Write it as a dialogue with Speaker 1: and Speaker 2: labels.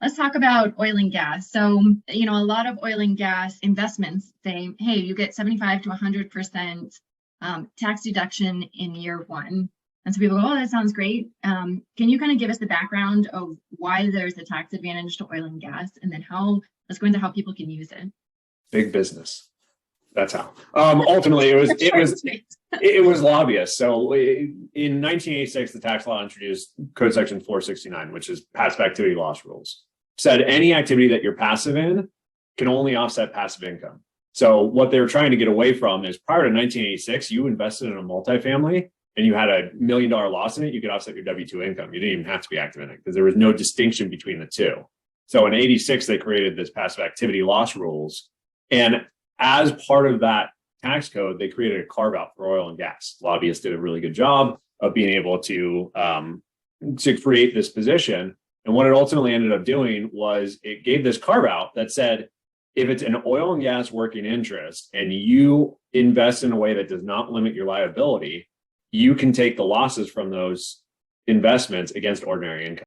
Speaker 1: Let's talk about oil and gas. So, a lot of oil and gas investments say, hey, you get 75 to 100% tax deduction in year one. And so people go, oh, that sounds great. Can you kind of give us the background of why there's a tax advantage to oil and gas, and then let's go into how people can use it?
Speaker 2: Big business. That's how. Ultimately, it was lobbyists. So in 1986, the tax law introduced Code Section 469, which is passive activity loss rules. Said any activity that you're passive in can only offset passive income. So what they were trying to get away from is, prior to 1986, you invested in a multifamily and you had $1 million loss in it, you could offset your W-2 income. You didn't even have to be active in it because there was no distinction between the two. So in 86, they created this passive activity loss rules. And as part of that tax code, they created a carve out for oil and gas. Lobbyists did a really good job of being able to create this position. And what it ultimately ended up doing was it gave this carve out that said, if it's an oil and gas working interest and you invest in a way that does not limit your liability, you can take the losses from those investments against ordinary income.